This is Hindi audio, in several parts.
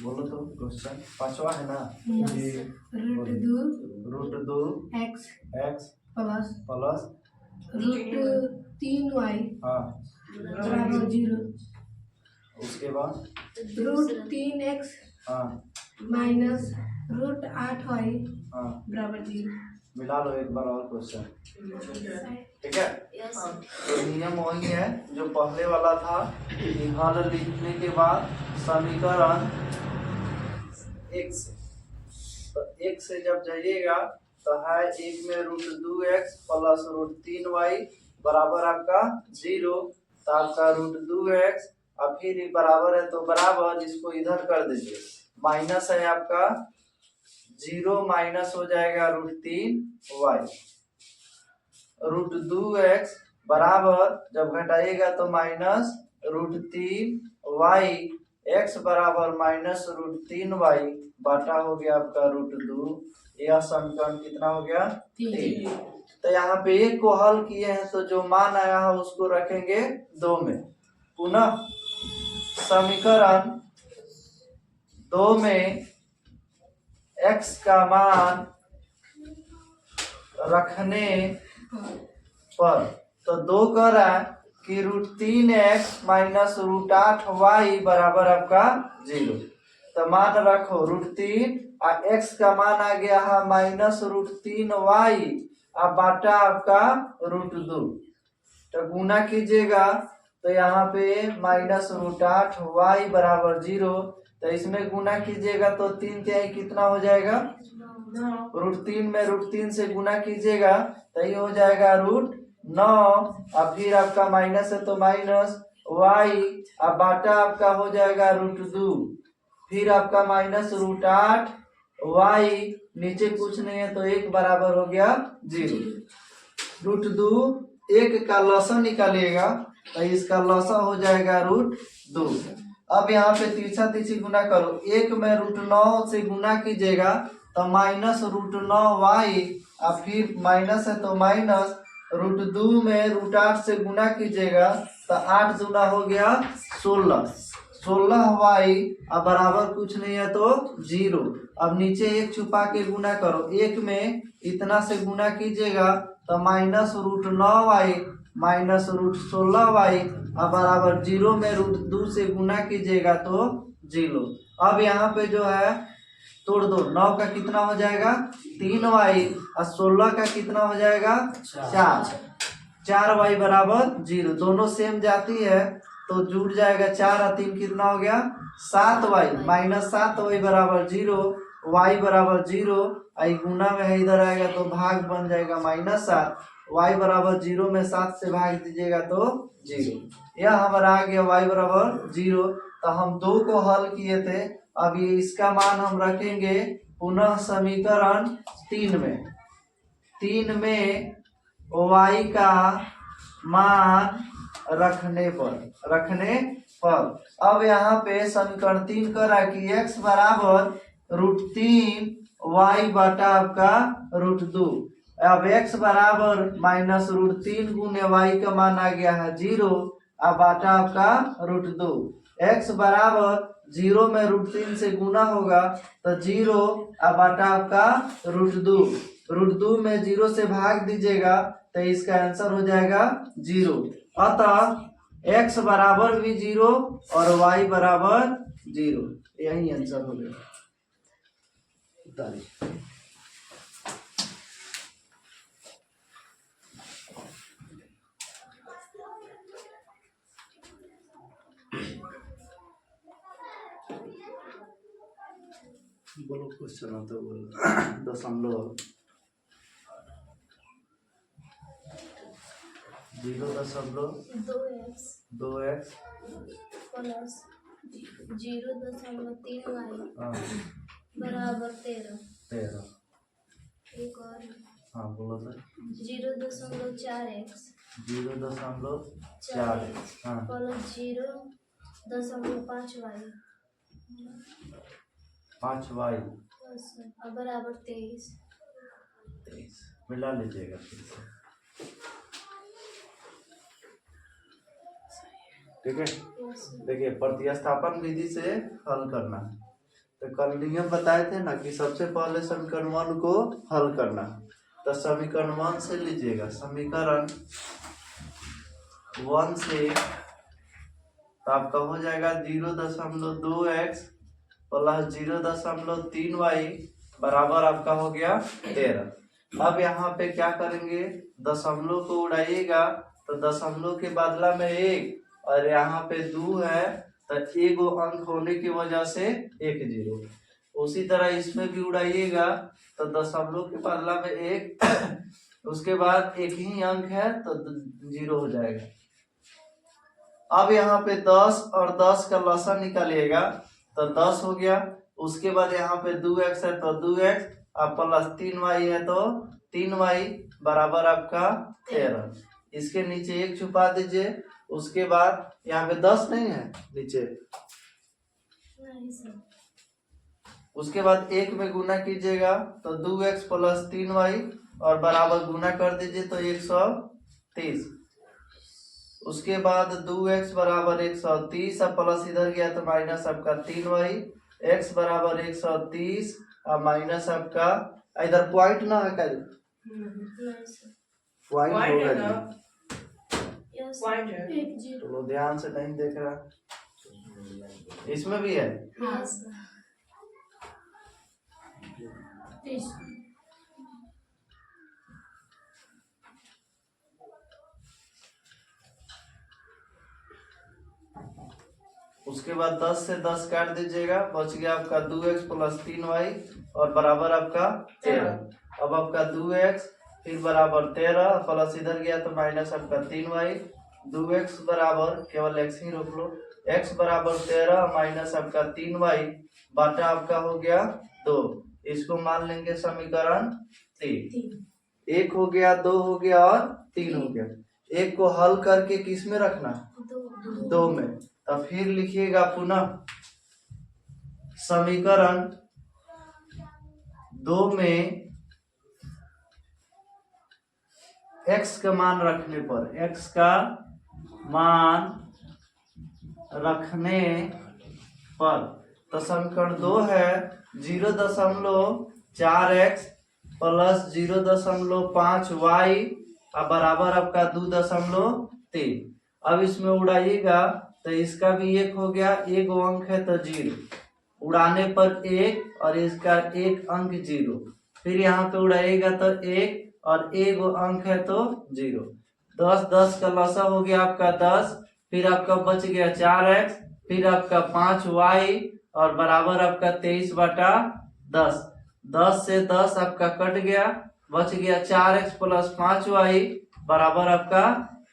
बोलो तो क्वेश्चन पांचवा है ना जी। Root 2 x x plus plus root 3y हाँ बराबर 0। उसके बाद रूट 3x हाँ माइनस रूट 8y हाँ बराबर 0। मिला लो एक बार और क्वेश्चन, ठीक है। तो नियम वही है जो पहले वाला था कि हल लिखने के बाद समीकरण एक से, तो एक से जब जाइएगा तो है एक में root 2x plus root 3y बराबर आपका 0। तो आपका रूट 2x और फिर ये बराबर है तो बराबर इसको इधर कर दीजिए, माइनस है आपका 0 माइनस हो जाएगा रूट 3y। रूट 2x बराबर जब घटाइएगा तो माइनस रूट 3y, x बराबर माइनस रूट 3y बाटा हो गया आपका रूट 2। यह समीकरण कितना हो गया 3। तो यहाँ पे एक को हल किए हैं तो जो मान आया है उसको रखेंगे 2 में। पुनः समीकरण 2 में x का मान रखने पर तो 2 कह रहा है कि root 3x minus root 8y बराबर आपका 0। तो मान रखो रूट 3 और x का मान आ गया है माइनस रूट 3y और बाटा आपका रूट 2। तो गुना कीजिएगा तो यहाँ पे माइनस रूट 8y बराबर 0। तो इसमें गुना कीजिएगा तो 3 तिहाई कितना हो जाएगा, रूट 3 में रूट 3 से गुना कीजिएगा तो ये हो जाएगा रूट 9 और फिर आपका माइनस है तो माइनस y और बाटा आपका हो जाएगा रूट 2, फिर आपका माइनस रूट 8y, नीचे कुछ नहीं है तो 1 बराबर हो गया 0। रूट 2 1 का लसा निकालिएगा तो इसका लसा हो जाएगा रूट 2। अब यहाँ पे तीसरा तीसरी गुना करो, 1 में रूट 9 से गुना कीजिएगा तो माइनस रूट 9y और फिर माइनस है तो माइनस रूट 2 में रूट 8 से गुना कीजिएगा तो 8 दूना हो गया 16y और बराबर कुछ नहीं है तो 0। अब नीचे 1 छुपा के गुना करो, 1 में इतना से गुना कीजिएगा तो minus root 9y minus root 16y और बराबर 0 में रूट 2 से गुना कीजिएगा तो 0। अब यहाँ पे जो है तोड़ दो, 9 का कितना हो जाएगा 3y और 16 का कितना हो जाएगा 4y बराबर 0। दोनों सेम जाती है तो जुड़ जाएगा 4 और 3 कितना हो गया 7y माइनस 7y बराबर 0, y बराबर 0। आई गुना में है इधर आएगा तो भाग बन जाएगा माइनस 7, y बराबर 0 में 7 से भाग दीजिएगा तो 0। यह हमारा आ गया y बराबर 0। तो हम 2 को हल किए थे, अब ये इसका मान हम रखेंगे पुनः समीकरण 3 में। 3 में y का मान रखने पर अब यहाँ पे समीकरण 3 कर रहा है कि x बराबर रूट 3y बाटा आपका रूट 2। अब x बराबर माइनस रूट 3 गुने y का मान आ गया है 0 और बाटा आपका रूट 2। x बराबर 0 में रूट 3 से गुना होगा तो 0 और बाटा आपका रूट 2। रूट 2 में 0 से भाग दीजिएगा तो इसका आंसर हो जाएगा 0। अतः x बराबर भी 0 और y बराबर 0, यही आंसर हो गया। बोलो क्वेश्चन आता बोलो। दशमलव 2x प्लस 0.3y बराबर 13। एक और हाँ बोलो सर। 0.4x 0.4 हाँ प्लस 0.5y 5y बराबर 23। मिला लीजिएगा फिर से, ठीक है। देखिए प्रतिस्थापन विधि से हल करना है। तो कल नियम बताए थे ना कि सबसे पहले समीकरण 1 को हल करना। तो समीकरण 1 से लीजिएगा, समीकरण 1 से तो आपका हो जाएगा 0.2x प्लस 0.3y बराबर आपका हो गया 13। अब यहाँ पे क्या करेंगे, दशमलव को उड़ाइएगा तो दशमलव के बदला में 1 और यहाँ पे 2 है तो एगो अंक होने की वजह से 1 0। उसी तरह इसमें भी उड़ाइएगा तो दशमलव के बदला में 1 उसके बाद एक ही अंक है तो 0 हो जाएगा। अब यहाँ पे 10 और 10 का लसा निकालिएगा तो 10 हो गया। उसके बाद यहाँ पे 2x है तो 2x अब प्लस 3y है तो 3y बराबर आपका 13। इसके नीचे 1 छुपा दीजिए। उसके बाद यहाँ पे 10 नहीं है नीचे, नहीं सर। उसके बाद 1 में गुना कीजिएगा तो 2x प्लस 3y और बराबर गुना कर दीजिए तो 130। उसके बाद 2x बराबर 130 अब प्लस इधर गया तो माइनस आपका 3y, x बराबर 130 अब माइनस आपका इधर पॉइंट ना है क्या, नहीं सर। पॉइंट होगा जी। यस पॉइंट है। 1 0। चलो ध्यान से नहीं देख रहा, इसमें भी है। Yes sir. 30। उसके बाद 10 से 10 काट दीजिएगा, बच गया आपका 2x प्लस 3y और बराबर आपका 13। अब आपका 2x फिर बराबर 13 प्लस इधर गया तो माइनस आपका 3y, 2x बराबर केवल x ही रोक लो, x बराबर 13 माइनस आपका 3y बाटा आपका हो गया 2। इसको मान लेंगे समीकरण 3। 1 हो गया, 2 हो गया और 3 हो गया। एक को हल करके किस में रखना, 2 में। तब फिर लिखिएगा पुनः समीकरण 2 में x का मान रखने पर, x का मान रखने पर तो समीकरण 2 है 0.4x प्लस 0.5y बराबर आपका 2.3। अब इसमें उड़ाइएगा तो इसका भी 1 हो गया, एक अंक है तो 0, उड़ाने पर 1 और इसका एक अंक 0। फिर यहाँ पे उड़ाइएगा तो 1 और एक अंक है तो 0। 10 10 का लसा हो गया आपका 10, फिर आपका बच गया 4x, फिर आपका 5y और बराबर आपका 23/10। 10 से 10 आपका कट गया, बच गया 4x प्लस 5y बराबर आपका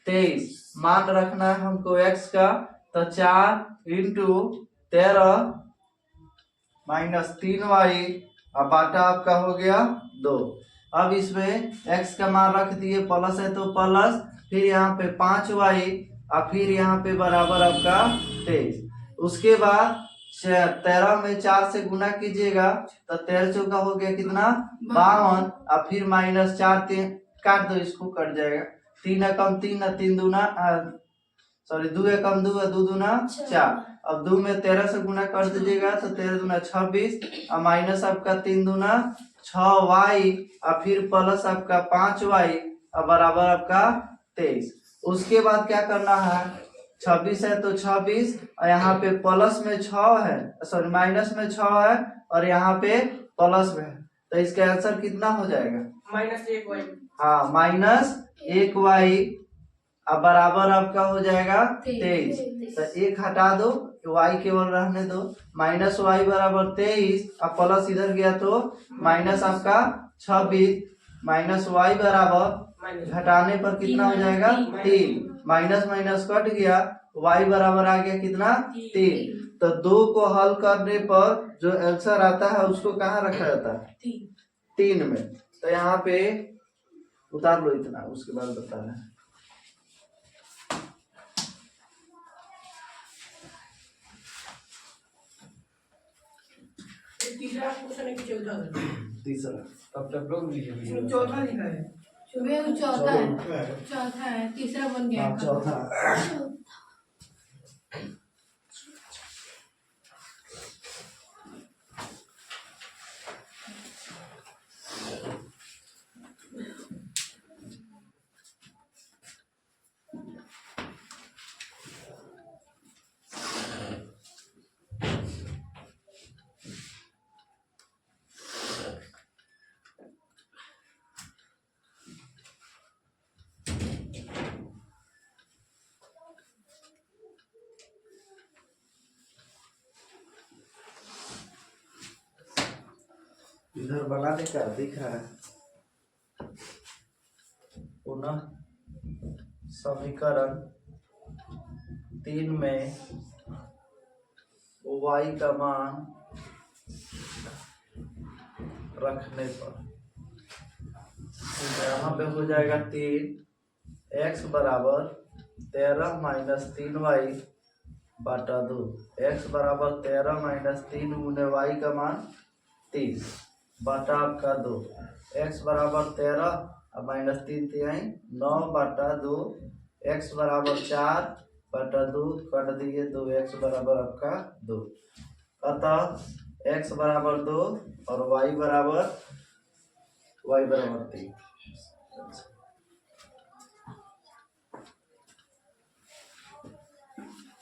23। मान रखना है हमको x का तो 4 इंटू 13 माइनस 3y और बाटा आपका हो गया 2। अब इसमें x का मान रख दिए, प्लस है तो प्लस, फिर यहाँ पे 5y और फिर यहाँ पे बराबर आपका 23। उसके बाद 13 में 4 से गुना कीजिएगा तो 13 चौका हो गया कितना 52 और फिर माइनस 4 3 काट दो, इसको कट जाएगा। 3 एकम 3 3 दूना सॉरी 2 एकम 2 2 दूना 4। अब 2 में 13 से गुना कर दीजिएगा तो 13 दूना 26 और माइनस आपका 3 दूना 6y और फिर प्लस आपका 5y और बराबर आपका 23। उसके बाद क्या करना है, 26 है तो 26 और यहाँ पे प्लस में 6 है, सॉरी माइनस में 6 है और यहाँ पे प्लस में है, तो इसका आंसर कितना हो जाएगा -1y। हाँ -1y अब बराबर आपका हो जाएगा 23। तो 1 हटा दो, y केवल रहने दो, -y बराबर 23 अब प्लस इधर गया तो माइनस आपका 26 माइनस y बराबर घटाने पर कितना हो जाएगा 3, माइनस माइनस कट गया, y बराबर आ गया कितना 3। तो 2 को हल करने पर जो आंसर आता है उसको कहाँ रखा जाता है 3 में। तो यहाँ पे उतार लो इतना, उसके बाद बता रहे हैं। तीसरा क्वेश्चन है कि चौथा है? तीसरा तब तक रोक दीजिए इसमें वीडियो। चौथा लिखा है। सुबह चौथा है, तीसरा बन गया हाँ, चौथा इधर बनाने का दिख रहा है। पुनः समीकरण 3 में y का मान रखने पर यहाँ पे हो जाएगा 3 x बराबर 13 माइनस 3y बटा 2। x बराबर 13 माइनस 3 गुने y का मान 3 बटा आपका 2। x बराबर 13 और माइनस 3 तिहाई 9 बटा 2। x बराबर 4 बटा 2 कट दिए 2x बराबर आपका 2। अतः x बराबर 2 और y बराबर 3।